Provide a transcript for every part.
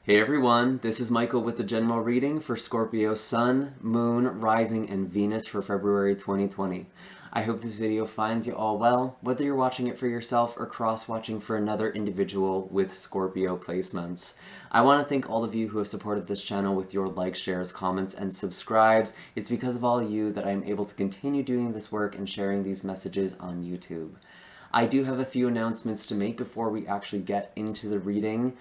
Hey everyone, this is Michael with the general reading for Scorpio Sun, Moon, Rising, and Venus for February 2020. I hope this video finds you all well, whether you're watching it for yourself or cross-watching for another individual with Scorpio placements. I want to thank all of you who have supported this channel with your likes, shares, comments, and subscribes. It's because of all of you that I'm able to continue doing this work and sharing these messages on YouTube. I do have a few announcements to make before we actually get into the reading.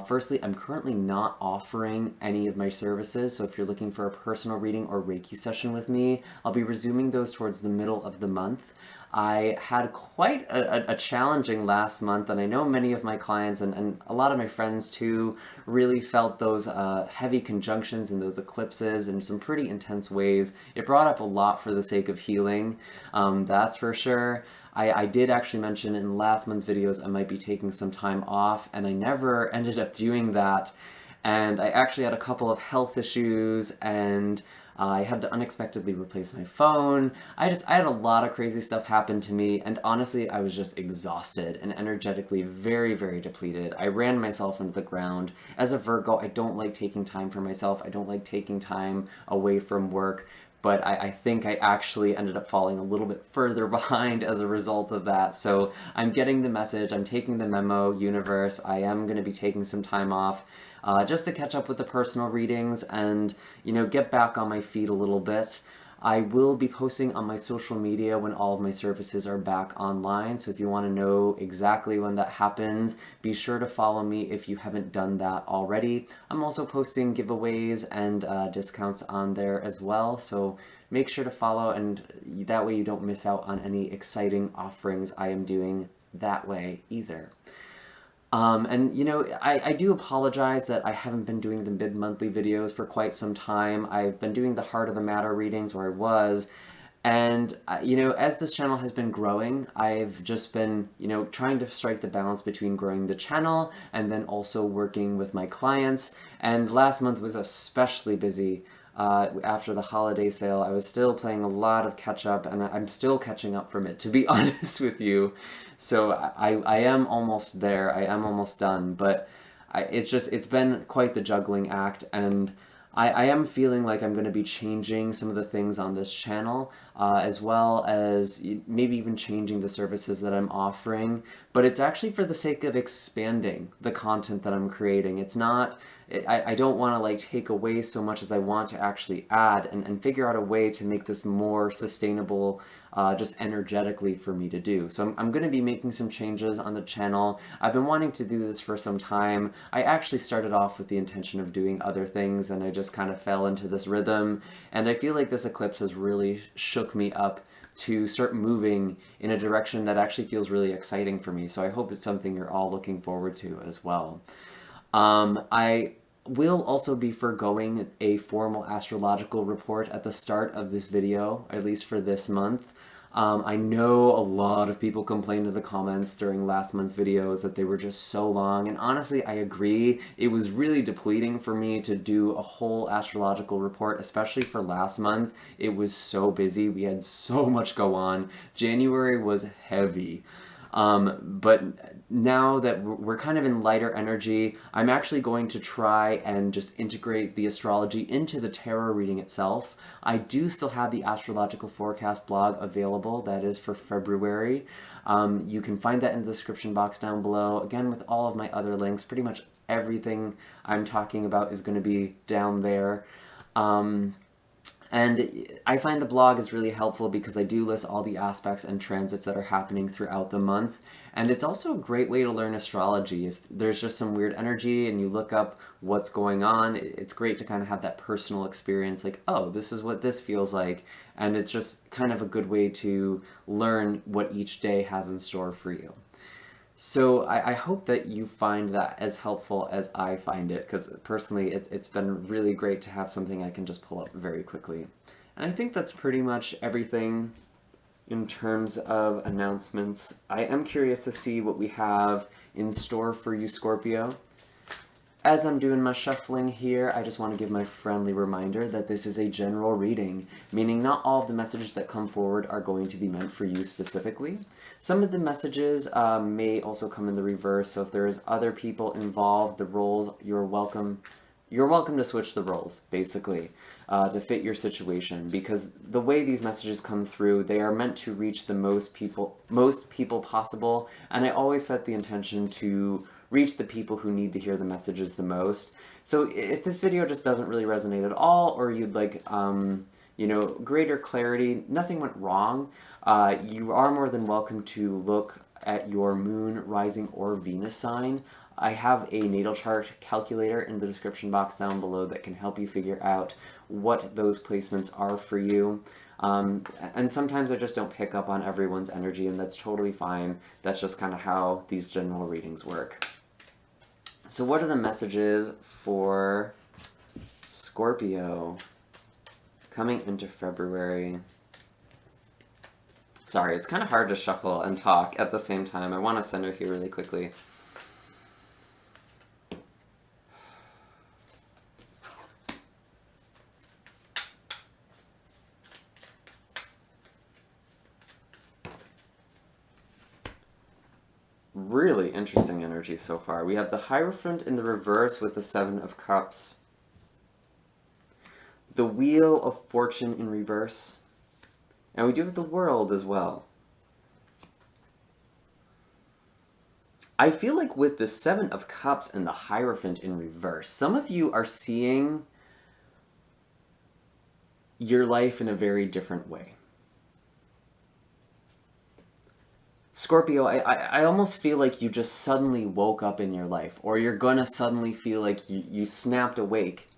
Firstly, I'm currently not offering any of my services, so if you're looking for a personal reading or Reiki session with me, I'll be resuming those towards the middle of the month. I had quite a challenging last month, and I know many of my clients and a lot of my friends too really felt those heavy conjunctions and those eclipses in some pretty intense ways. It brought up a lot for the sake of healing, that's for sure. I did actually mention in last month's videos I might be taking some time off, and I never ended up doing that. And I actually had a couple of health issues, and I had to unexpectedly replace my phone. I had a lot of crazy stuff happen to me, and honestly, I was just exhausted and energetically very, very depleted. I ran myself into the ground. As a Virgo, I don't like taking time for myself. I don't like taking time away from work. But I think I actually ended up falling a little bit further behind as a result of that. So I'm getting the message, I'm taking the memo, universe. I am going to be taking some time off just to catch up with the personal readings and, get back on my feet a little bit. I will be posting on my social media when all of my services are back online, so if you want to know exactly when that happens, be sure to follow me if you haven't done that already. I'm also posting giveaways and discounts on there as well, so make sure to follow, and that way you don't miss out on any exciting offerings I am doing that way either. I do apologize that I haven't been doing the mid-monthly videos for quite some time. I've been doing the Heart of the Matter readings where I was, and, as this channel has been growing, I've just been, trying to strike the balance between growing the channel and then also working with my clients, and last month was especially busy. After the holiday sale, I was still playing a lot of catch up, and I'm still catching up from it, to be honest with you. So I am almost there. I am almost done, but it's been quite the juggling act, and I am feeling like I'm going to be changing some of the things on this channel, as well as maybe even changing the services that I'm offering, but it's actually for the sake of expanding the content that I'm creating. It's not, I don't want to like take away so much as I want to actually add and figure out a way to make this more sustainable, just energetically for me to do. So I'm going to be making some changes on the channel. I've been wanting to do this for some time. I actually started off with the intention of doing other things, and I just kind of fell into this rhythm, and I feel like this eclipse has really shook me up to start moving in a direction that actually feels really exciting for me. So I hope it's something you're all looking forward to as well. I will also be foregoing a formal astrological report at the start of this video, at least for this month. I know a lot of people complained in the comments during last month's videos that they were just so long, and honestly, I agree. It was really depleting for me to do a whole astrological report, especially for last month. It was so busy. We had so much go on. January was heavy. But now that we're kind of in lighter energy, I'm actually going to try and just integrate the astrology into the tarot reading itself. I do still have the astrological forecast blog available, that is for February. You can find that in the description box down below, again with all of my other links. Pretty much everything I'm talking about is going to be down there. And I find the blog is really helpful because I do list all the aspects and transits that are happening throughout the month. And it's also a great way to learn astrology. If there's just some weird energy and you look up what's going on, it's great to kind of have that personal experience, like, oh, this is what this feels like. And it's just kind of a good way to learn what each day has in store for you. So I hope that you find that as helpful as I find it, because personally it's been really great to have something I can just pull up very quickly. And I think that's pretty much everything in terms of announcements. I am curious to see what we have in store for you, Scorpio. As I'm doing my shuffling here, I just want to give my friendly reminder that this is a general reading, meaning not all of the messages that come forward are going to be meant for you specifically. Some of the messages may also come in the reverse, so if there's other people involved, the roles, you're welcome to switch the roles, basically, to fit your situation, because the way these messages come through, they are meant to reach the most people possible, and I always set the intention to reach the people who need to hear the messages the most. So if this video just doesn't really resonate at all, or you'd like, you know, greater clarity, nothing went wrong. You are more than welcome to look at your moon, rising, or Venus sign. I have a natal chart calculator in the description box down below that can help you figure out what those placements are for you. And sometimes I just don't pick up on everyone's energy, and that's totally fine. That's just kind of how these general readings work. So what are the messages for Scorpio coming into February? Sorry, it's kind of hard to shuffle and talk at the same time. I want to center here really quickly. Really interesting energy so far. We have the Hierophant in the reverse with the Seven of Cups. The Wheel of Fortune in reverse. And we do have the World as well. I feel like with the Seven of Cups and the Hierophant in reverse, some of you are seeing your life in a very different way. Scorpio, I almost feel like you just suddenly woke up in your life, or you're gonna suddenly feel like you snapped awake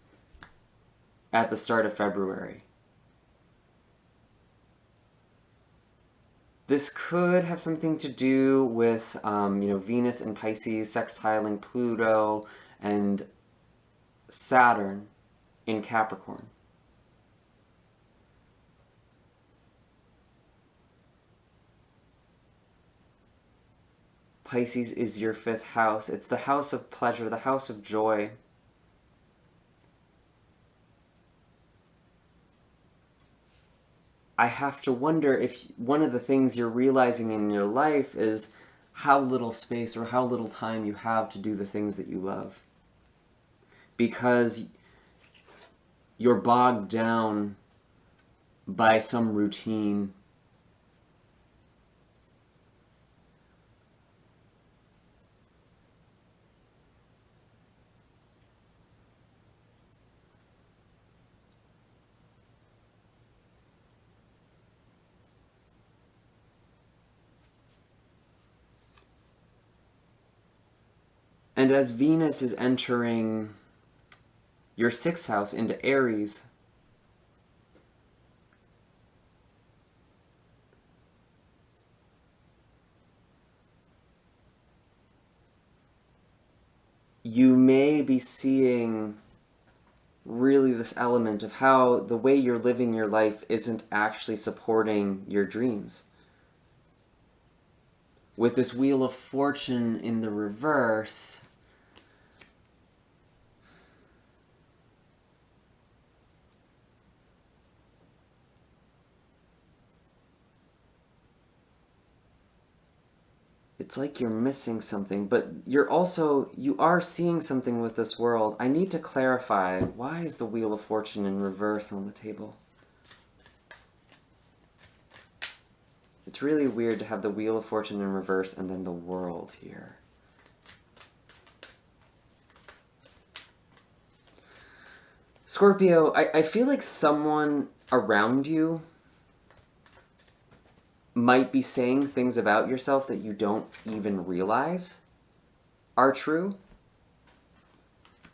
at the start of February. This could have something to do with, you know, Venus and Pisces sextiling Pluto and Saturn in Capricorn. Pisces is your 5th house. It's the house of pleasure, the house of joy. I have to wonder if one of the things you're realizing in your life is how little space or how little time you have to do the things that you love. Because you're bogged down by some routine. And as Venus is entering your 6th house into Aries, you may be seeing really this element of how the way you're living your life isn't actually supporting your dreams. With this Wheel of Fortune in the reverse, it's like you're missing something, but you are seeing something with this world. I need to clarify, why is the Wheel of Fortune in reverse on the table? It's really weird to have the Wheel of Fortune in reverse and then the World here. Scorpio, I feel like someone around you might be saying things about yourself that you don't even realize are true.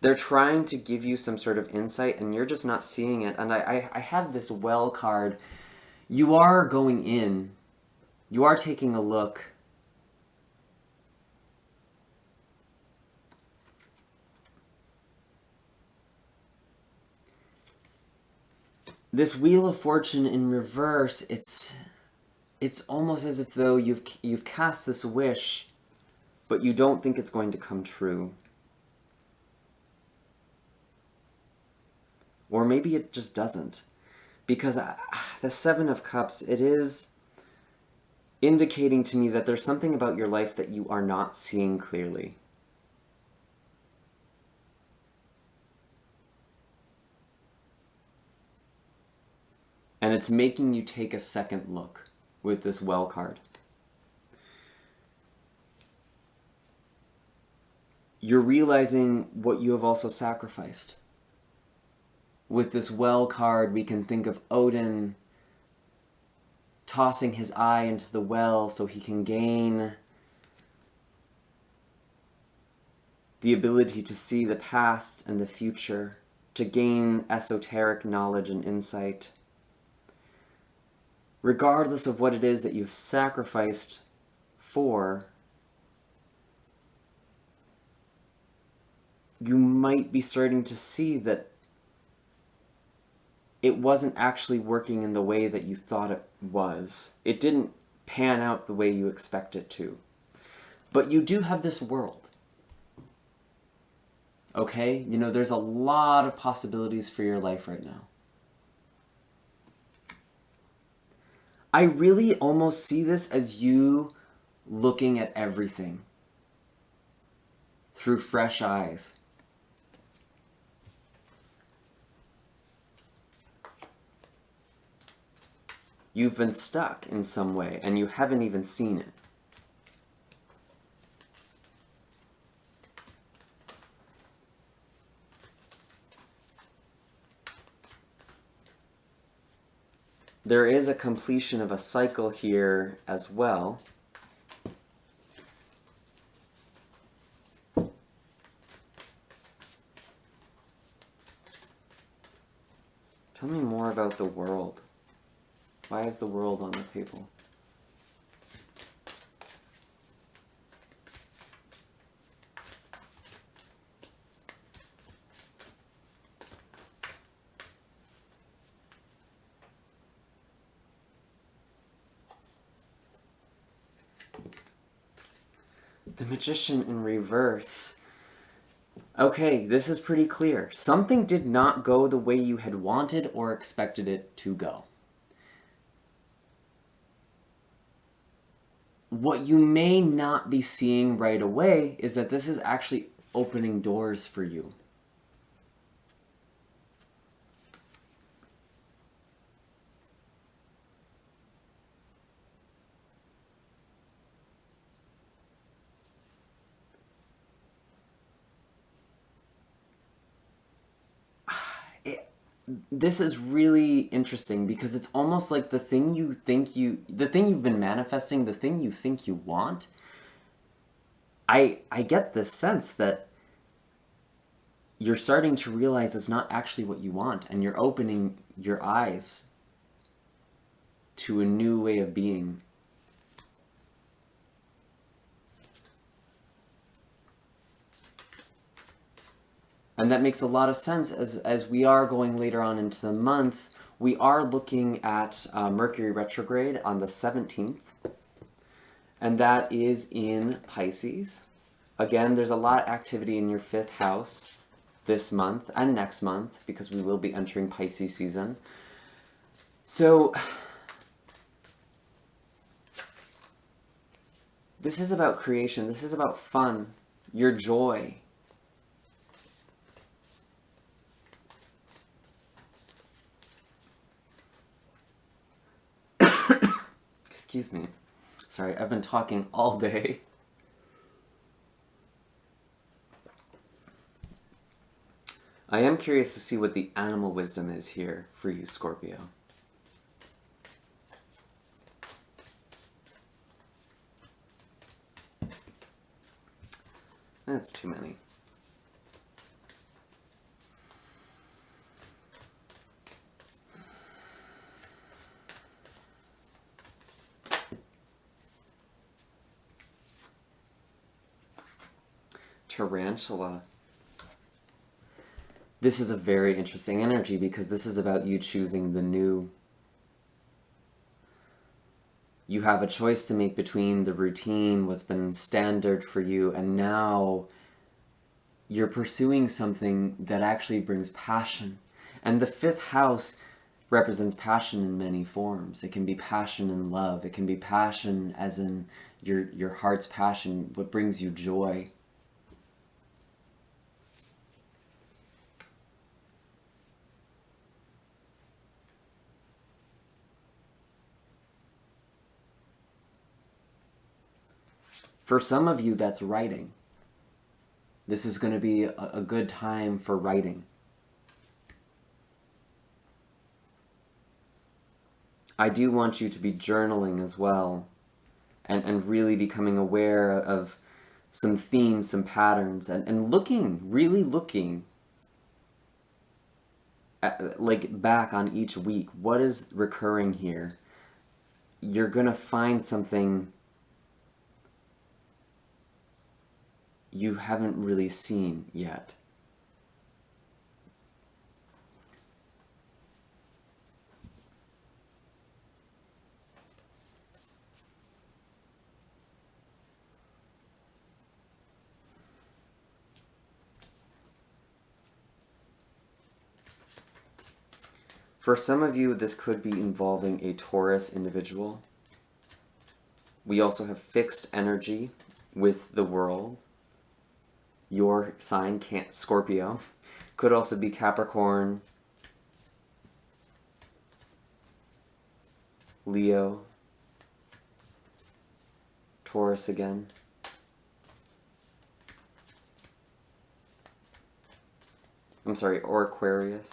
They're trying to give you some sort of insight and you're just not seeing it. And I have this Well card. You are going in. You are taking a look. This Wheel of Fortune in reverse, it's almost as if though you've cast this wish, but you don't think it's going to come true. Or maybe it just doesn't. Because the Seven of Cups, it is indicating to me that there's something about your life that you are not seeing clearly. And it's making you take a second look with this Well card. You're realizing what you have also sacrificed. With this Well card, we can think of Odin tossing his eye into the well so he can gain the ability to see the past and the future, to gain esoteric knowledge and insight. Regardless of what it is that you've sacrificed for, you might be starting to see that it wasn't actually working in the way that you thought it was. It didn't pan out the way you expect it to. But you do have this world. Okay? You know, there's a lot of possibilities for your life right now. I really almost see this as you looking at everything through fresh eyes. You've been stuck in some way, and you haven't even seen it. There is a completion of a cycle here as well. Tell me more about the world. Why is the world on the table? The Magician in reverse. Okay, this is pretty clear. Something did not go the way you had wanted or expected it to go. What you may not be seeing right away is that this is actually opening doors for you. This is really interesting because it's almost like the thing you've been manifesting, the thing you think you want. I get this sense that you're starting to realize it's not actually what you want, and you're opening your eyes to a new way of being. And that makes a lot of sense as we are going later on into the month. We are looking at Mercury retrograde on the 17th, and that is in Pisces. Again, there's a lot of activity in your 5th house this month and next month because we will be entering Pisces season. So this is about creation. This is about fun, your joy. Excuse me. Sorry, I've been talking all day. I am curious to see what the animal wisdom is here for you, Scorpio. That's too many. Tarantula. This is a very interesting energy because this is about you choosing the new. You have a choice to make between the routine, what's been standard for you, and now you're pursuing something that actually brings passion. And the fifth house represents passion in many forms. It can be passion in love. It can be passion as in your heart's passion, what brings you joy. For some of you, that's writing. This is going to be a good time for writing. I do want you to be journaling as well, and really becoming aware of some themes, some patterns, and really looking at, like, back on each week. What is recurring here? You're going to find something you haven't really seen yet. For some of you, this could be involving a Taurus individual. We also have fixed energy with the world. Your sign, Scorpio. Could also be Capricorn, Leo, Taurus again. I'm sorry, or Aquarius.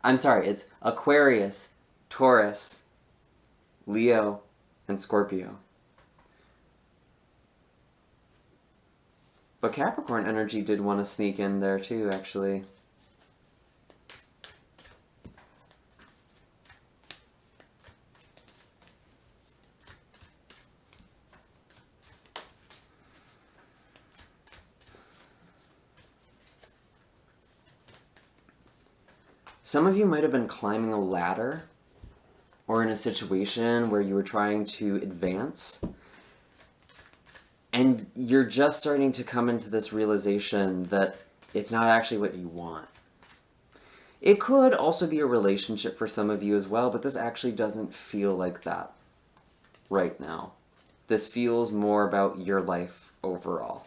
I'm sorry, it's Aquarius, Taurus, Leo, and Scorpio. But Capricorn energy did want to sneak in there too, actually. Some of you might have been climbing a ladder or in a situation where you were trying to advance, and you're just starting to come into this realization that it's not actually what you want. It could also be a relationship for some of you as well, but this actually doesn't feel like that right now. This feels more about your life overall.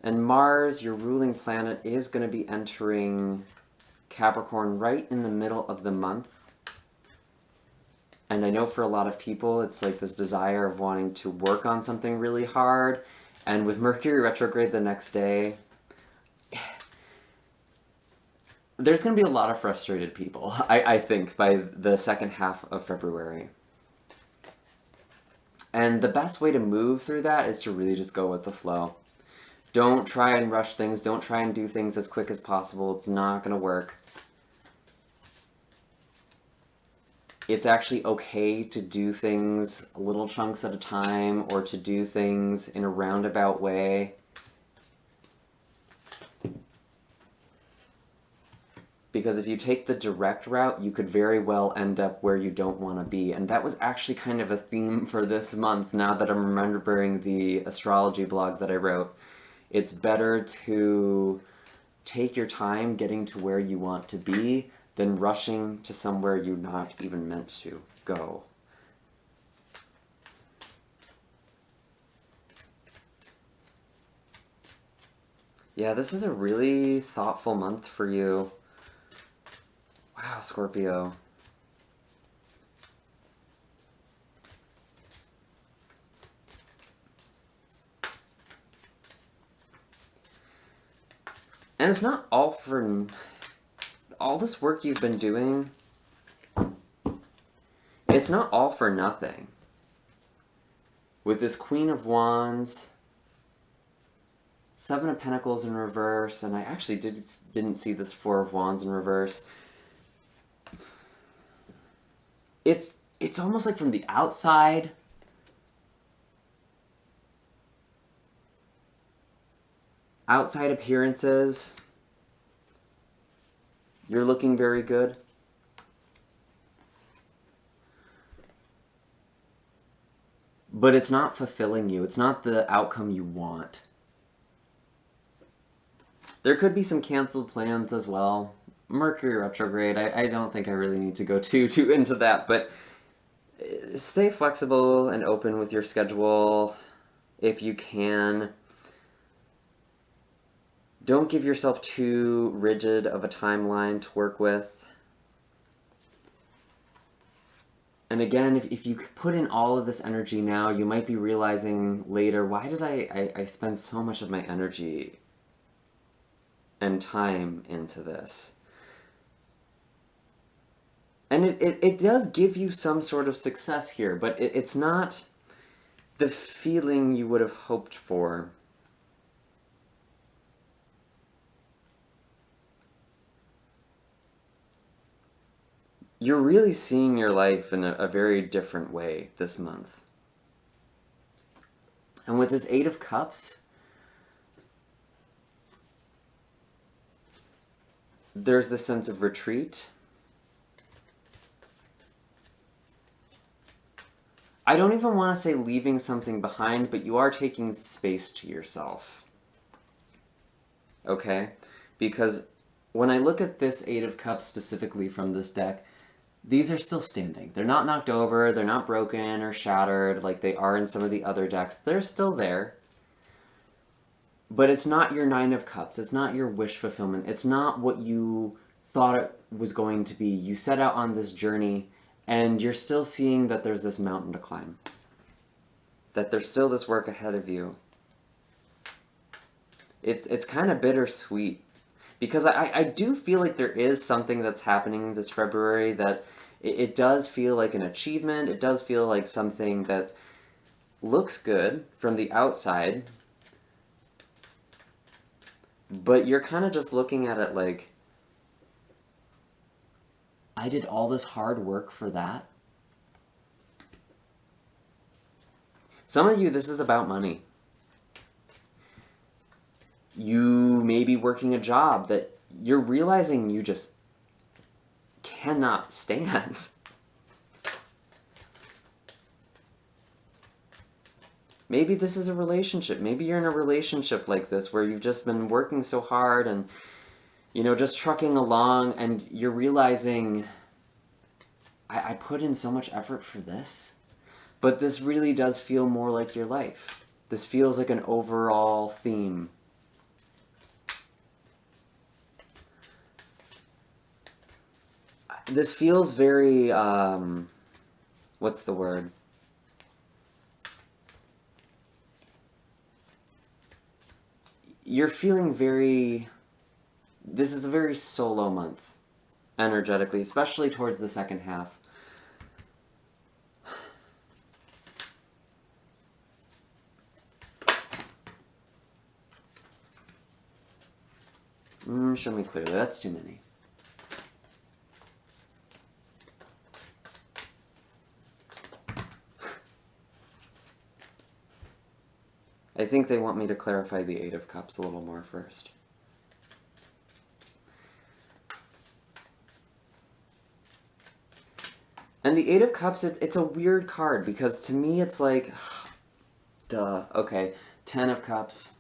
And Mars, your ruling planet, is going to be entering Capricorn right in the middle of the month. And I know for a lot of people, it's like this desire of wanting to work on something really hard. And with Mercury retrograde the next day, there's going to be a lot of frustrated people, I think, by the second half of February. And the best way to move through that is to really just go with the flow. Don't try and rush things. Don't try and do things as quick as possible. It's not going to work. It's actually okay to do things little chunks at a time, or to do things in a roundabout way. Because if you take the direct route, you could very well end up where you don't want to be. And that was actually kind of a theme for this month, now that I'm remembering the astrology blog that I wrote. It's better to take your time getting to where you want to be than rushing to somewhere you're not even meant to go. Yeah, this is a really thoughtful month for you. Wow, Scorpio. And it's not all for all this work you've been doing. It's not all for nothing. With this Queen of Wands, Seven of Pentacles in reverse, and I actually didn't see this Four of Wands in reverse. It's almost like from the outside, outside appearances, you're looking very good. but it's not fulfilling you. It's not the outcome you want. There could be some canceled plans as well. Mercury retrograde, I don't think I really need to go too into that, but stay flexible and open with your schedule if you can. Don't give yourself too rigid of a timeline to work with. And again, if you put in all of this energy now, you might be realizing later, why did I spend so much of my energy and time into this? And it does give you some sort of success here, but it's not the feeling you would have hoped for. You're really seeing your life in a very different way this month. And with this Eight of Cups, there's this sense of retreat. I don't even want to say leaving something behind, but you are taking space to yourself. Okay? Because when I look at this Eight of Cups specifically from this deck, these are still standing. They're not knocked over, they're not broken or shattered like they are in some of the other decks. They're still there. But it's not your Nine of Cups. It's not your wish fulfillment. It's not what you thought it was going to be. You set out on this journey, and you're still seeing that there's this mountain to climb. That there's still this work ahead of you. It's kind of bittersweet. Because I do feel like there is something that's happening this February that it does feel like an achievement. It does feel like something that looks good from the outside. But you're kind of just looking at it like, I did all this hard work for that? Some of you, this is about money. You may be working a job that you're realizing you just cannot stand. Maybe this is a relationship. Maybe you're in a relationship like this where you've just been working so hard and, you know, just trucking along, and you're realizing, I put in so much effort for this, but this really does feel more like your life. This feels like an overall theme. This feels very, what's the word? You're feeling very, this is a very solo month, energetically, especially towards the second half. Show me clearly, that's too many. I think they want me to clarify the Eight of Cups a little more first. And the Eight of Cups, it's a weird card, because to me it's like, duh, okay, Ten of Cups.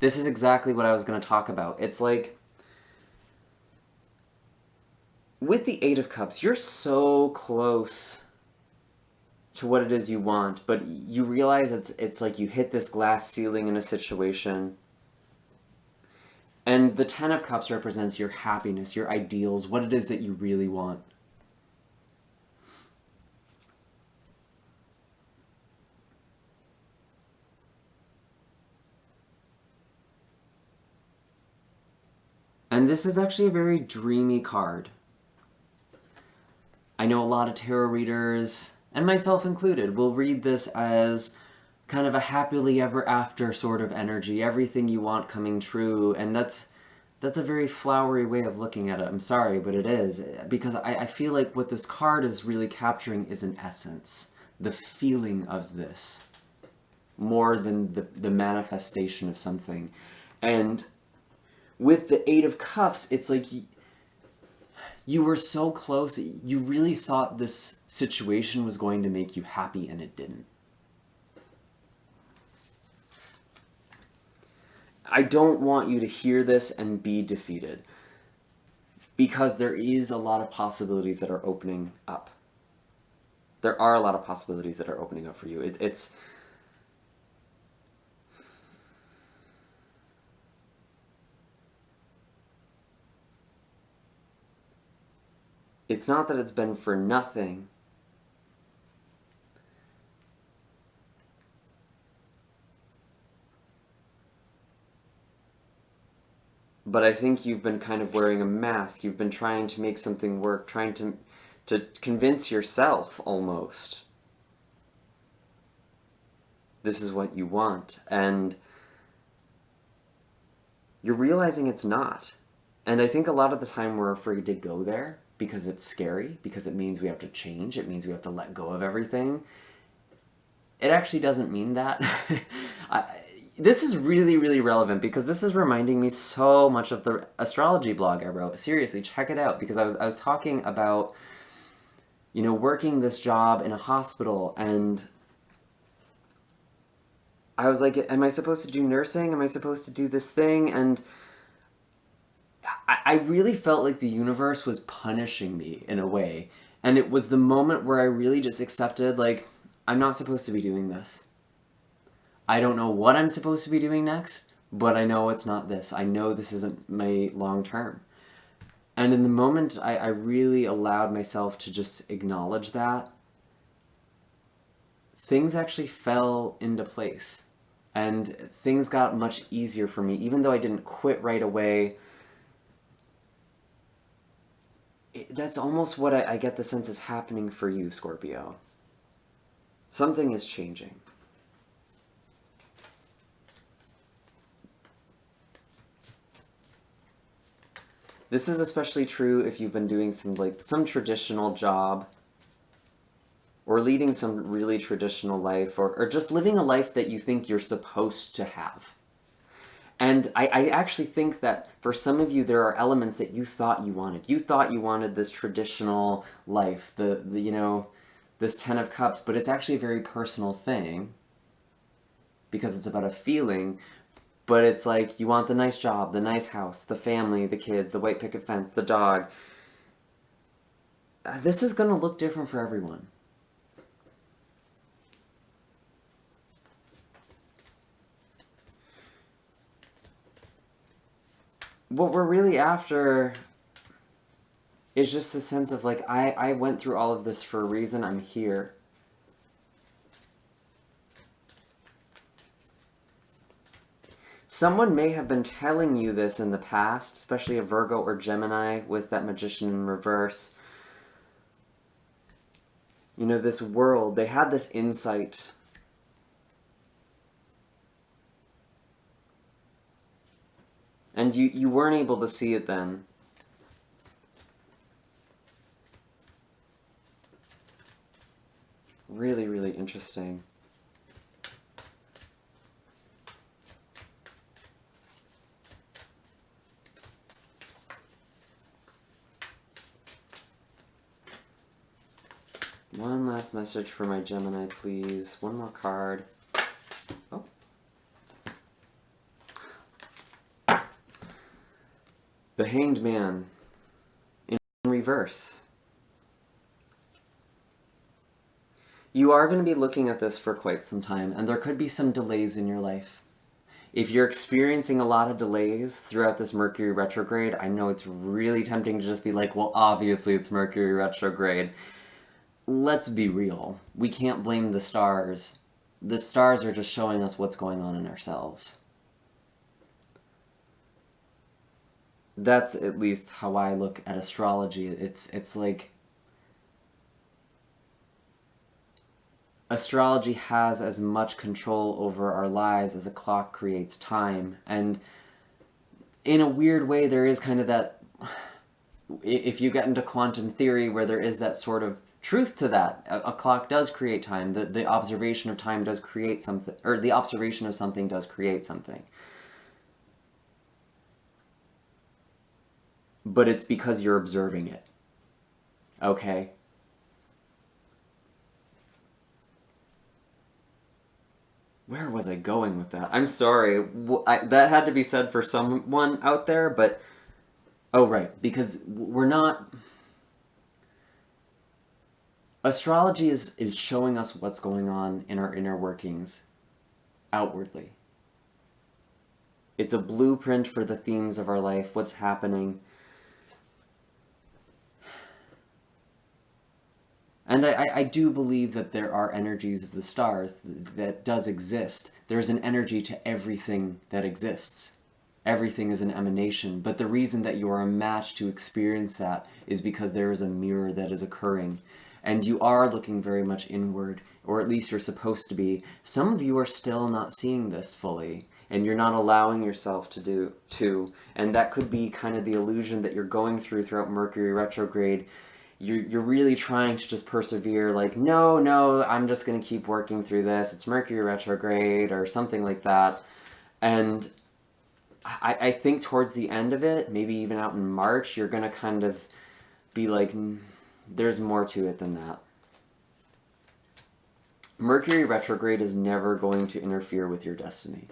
This is exactly what I was going to talk about. It's like, with the Eight of Cups, you're so close to what it is you want, but you realize it's like you hit this glass ceiling in a situation. And the Ten of Cups represents your happiness, your ideals, what it is that you really want. And this is actually a very dreamy card. I know a lot of tarot readers, and myself included, will read this as kind of a happily ever after sort of energy, everything you want coming true, and that's a very flowery way of looking at it. I'm sorry, but it is, because I feel like what this card is really capturing is an essence, the feeling of this, more than the manifestation of something. And with the Eight of Cups, it's like you were so close. You really thought this situation was going to make you happy, and it didn't. I don't want you to hear this and be defeated, because there is a lot of possibilities that are opening up. There are a lot of possibilities that are opening up for you. It's not that it's been for nothing. But I think you've been kind of wearing a mask. You've been trying to make something work, trying to convince yourself, almost, this is what you want. And you're realizing it's not. And I think a lot of the time we're afraid to go there because it's scary, because it means we have to change, it means we have to let go of everything. It actually doesn't mean that. This is really, really relevant because this is reminding me so much of the astrology blog I wrote. Seriously, check it out, because I was talking about, you know, working this job in a hospital, and I was like, am I supposed to do nursing? Am I supposed to do this thing? And I really felt like the universe was punishing me in a way. And it was the moment where I really just accepted, like, I'm not supposed to be doing this. I don't know what I'm supposed to be doing next, but I know it's not this. I know this isn't my long term. And in the moment, I really allowed myself to just acknowledge that, things actually fell into place. And things got much easier for me, even though I didn't quit right away. That's almost what I get the sense is happening for you, Scorpio. Something is changing. This is especially true if you've been doing some traditional job, or leading some really traditional life, or just living a life that you think you're supposed to have. And I actually think that for some of you, there are elements that you thought you wanted. You thought you wanted this traditional life, the you know, this 10 of Cups, but it's actually a very personal thing, because it's about a feeling. But it's like, you want the nice job, the nice house, the family, the kids, the white picket fence, the dog. This is going to look different for everyone. What we're really after is just a sense of, like, I went through all of this for a reason. I'm here. Someone may have been telling you this in the past, especially a Virgo or Gemini with that Magician in reverse. You know, this world, they had this insight. And you weren't able to see it then. Really, really interesting. One last message for my Gemini, please. One more card. Oh. The Hanged Man in reverse. You are going to be looking at this for quite some time, and there could be some delays in your life. If you're experiencing a lot of delays throughout this Mercury retrograde, I know it's really tempting to just be like, well, obviously it's Mercury retrograde. Let's be real. We can't blame the stars. The stars are just showing us what's going on in ourselves. That's at least how I look at astrology. It's like, astrology has as much control over our lives as a clock creates time. And in a weird way, there is kind of that, if you get into quantum theory, where there is that sort of truth to that. A clock does create time. The observation of time does create something, or the observation of something does create something. But it's because you're observing it. Okay? where was I going with that? I'm sorry. That had to be said for someone out there, but... Oh, right. Because we're not... Astrology is showing us what's going on in our inner workings outwardly. It's a blueprint for the themes of our life, what's happening. And I do believe that there are energies of the stars that does exist. There's an energy to everything that exists. Everything is an emanation, but the reason that you are a match to experience that is because there is a mirror that is occurring. And you are looking very much inward, or at least you're supposed to be. Some of you are still not seeing this fully, and you're not allowing yourself to. And that could be kind of the illusion that you're going throughout Mercury retrograde. You're really trying to just persevere, like, no, I'm just going to keep working through this. It's Mercury retrograde, or something like that. And I think towards the end of it, maybe even out in March, you're going to kind of be like, there's more to it than that. Mercury retrograde is never going to interfere with your destiny.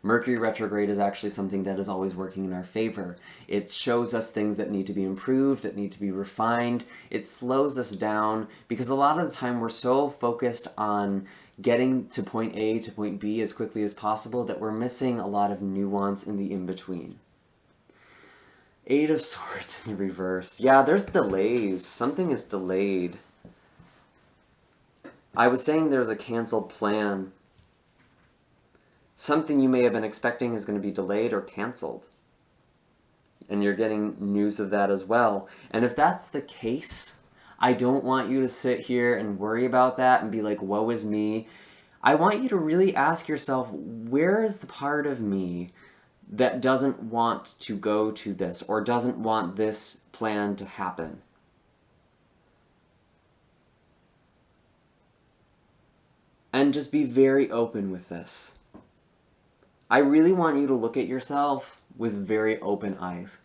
Mercury retrograde is actually something that is always working in our favor. It shows us things that need to be improved, that need to be refined. It slows us down because a lot of the time we're so focused on getting to point A to point B as quickly as possible that we're missing a lot of nuance in the in-between. Eight of Swords in the reverse. Yeah, there's delays. Something is delayed. I was saying there's a canceled plan. Something you may have been expecting is going to be delayed or canceled. And you're getting news of that as well. And if that's the case, I don't want you to sit here and worry about that and be like, woe is me. I want you to really ask yourself, where is the part of me that doesn't want to go to this or doesn't want this plan to happen? And just be very open with this. I really want you to look at yourself with very open eyes.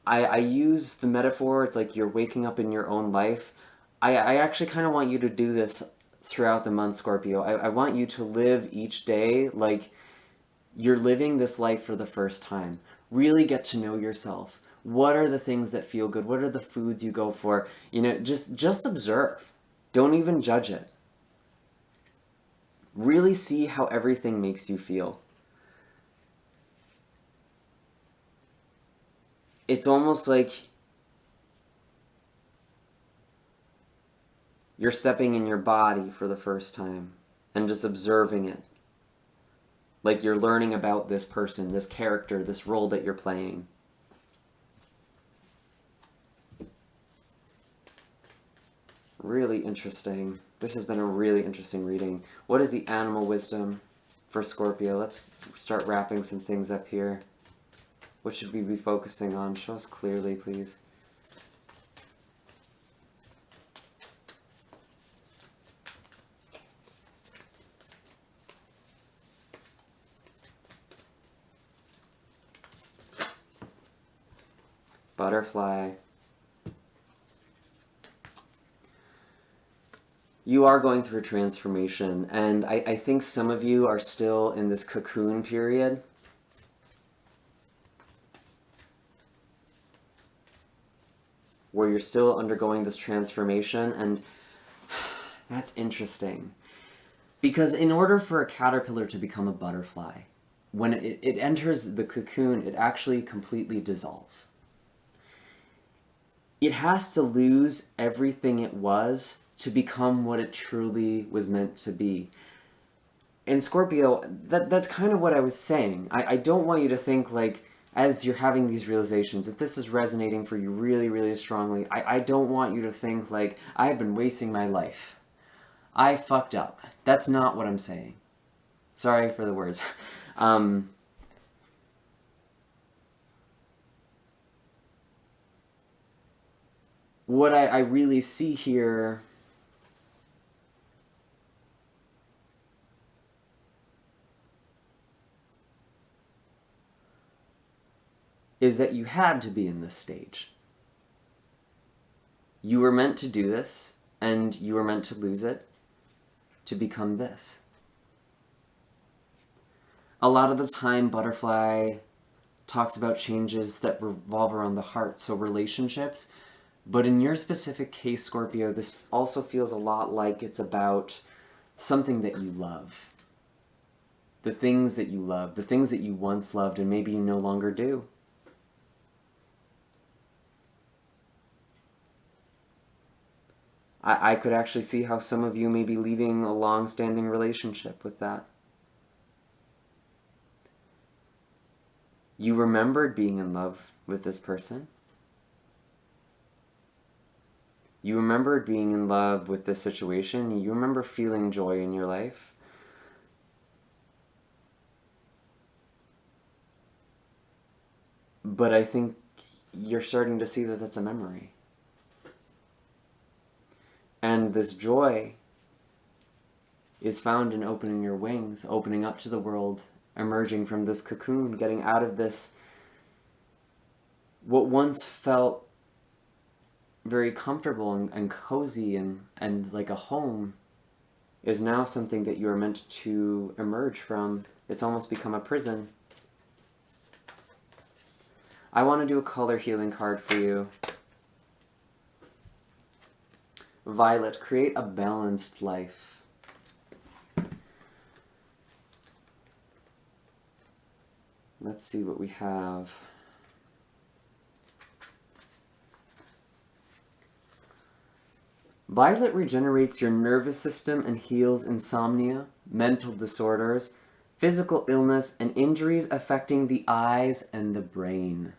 I use the metaphor, it's like you're waking up in your own life. I actually kind of want you to do this throughout the month, Scorpio. I want you to live each day like you're living this life for the first time. Really get to know yourself. What are the things that feel good? What are the foods you go for? You know, just observe. Don't even judge it. Really see how everything makes you feel. It's almost like you're stepping in your body for the first time and just observing it. Like you're learning about this person, this character, this role that you're playing. Really interesting. This has been a really interesting reading. What is the animal wisdom for Scorpio? Let's start wrapping some things up here. What should we be focusing on? Show us clearly, please. Butterfly. You are going through a transformation, and I think some of you are still in this cocoon period. Where you're still undergoing this transformation, and that's interesting. Because in order for a caterpillar to become a butterfly, when it enters the cocoon, it actually completely dissolves. It has to lose everything it was to become what it truly was meant to be. And Scorpio, that's kind of what I was saying. I don't want you to think like, as you're having these realizations, if this is resonating for you really, really strongly, I don't want you to think like, I've been wasting my life. I fucked up. That's not what I'm saying. Sorry for the words. What I really see here is that you had to be in this stage. You were meant to do this, and you were meant to lose it, to become this. A lot of the time, Butterfly talks about changes that revolve around the heart, so relationships. But in your specific case, Scorpio, this also feels a lot like it's about something that you love. The things that you love, the things that you once loved and maybe you no longer do. I could actually see how some of you may be leaving a long-standing relationship with that. You remembered being in love with this person. You remembered being in love with this situation. You remember feeling joy in your life. But I think you're starting to see that that's a memory. And this joy is found in opening your wings, opening up to the world, emerging from this cocoon, getting out of this, what once felt very comfortable and cozy and like a home, is now something that you are meant to emerge from. It's almost become a prison. I want to do a color healing card for you. Violet, create a balanced life. Let's see what we have. Violet regenerates your nervous system and heals insomnia, mental disorders, physical illness, and injuries affecting the eyes and the brain.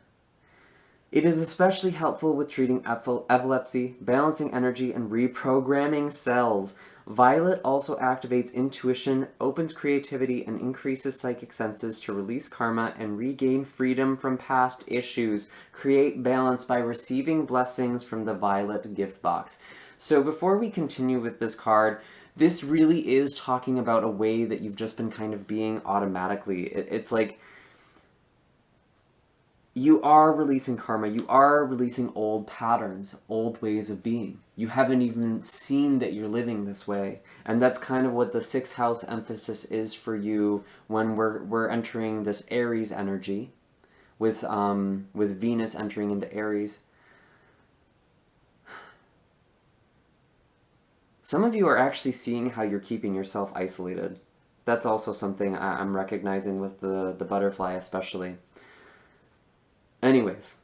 It is especially helpful with treating epilepsy, balancing energy, and reprogramming cells. Violet also activates intuition, opens creativity, and increases psychic senses to release karma and regain freedom from past issues. Create balance by receiving blessings from the Violet gift box. So before we continue with this card, this really is talking about a way that you've just been kind of being automatically. It's like you are releasing karma, you are releasing old patterns, old ways of being. You haven't even seen that you're living this way. And that's kind of what the 6th house emphasis is for you when we're entering this Aries energy with Venus entering into Aries. Some of you are actually seeing how you're keeping yourself isolated. That's also something I'm recognizing with the butterfly especially. Anyways,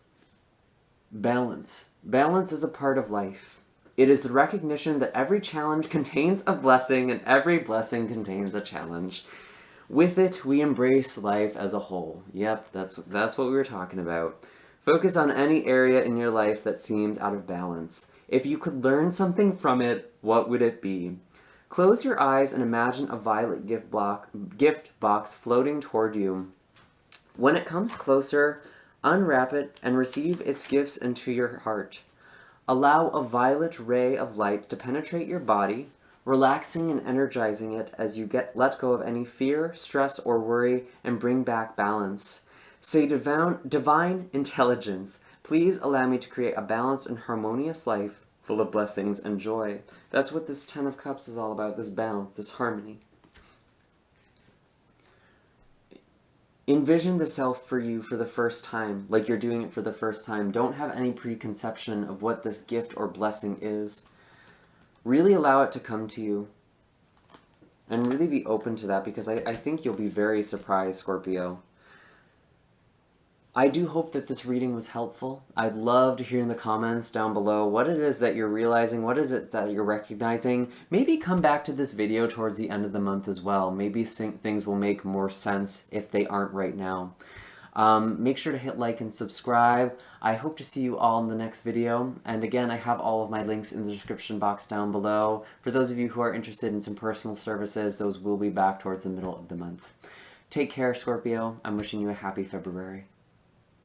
balance. Balance is a part of life. It is the recognition that every challenge contains a blessing and every blessing contains a challenge. With it, we embrace life as a whole. Yep, that's what we were talking about. Focus on any area in your life that seems out of balance. If you could learn something from it, what would it be? Close your eyes and imagine a violet gift box floating toward you. When it comes closer, unwrap it and receive its gifts into your heart. Allow a violet ray of light to penetrate your body, relaxing and energizing it as you let go of any fear, stress, or worry and bring back balance. Say, divine intelligence, please allow me to create a balanced and harmonious life full of blessings and joy. That's what this 10 of Cups is all about, this balance, this harmony. Envision the self for you for the first time, like you're doing it for the first time. Don't have any preconception of what this gift or blessing is. Really allow it to come to you. And really be open to that, because I think you'll be very surprised, Scorpio. I do hope that this reading was helpful. I'd love to hear in the comments down below what it is that you're realizing, what is it that you're recognizing. Maybe come back to this video towards the end of the month as well. Maybe things will make more sense if they aren't right now. Make sure to hit like and subscribe. I hope to see you all in the next video. And again, I have all of my links in the description box down below. For those of you who are interested in some personal services, those will be back towards the middle of the month. Take care, Scorpio. I'm wishing you a happy February.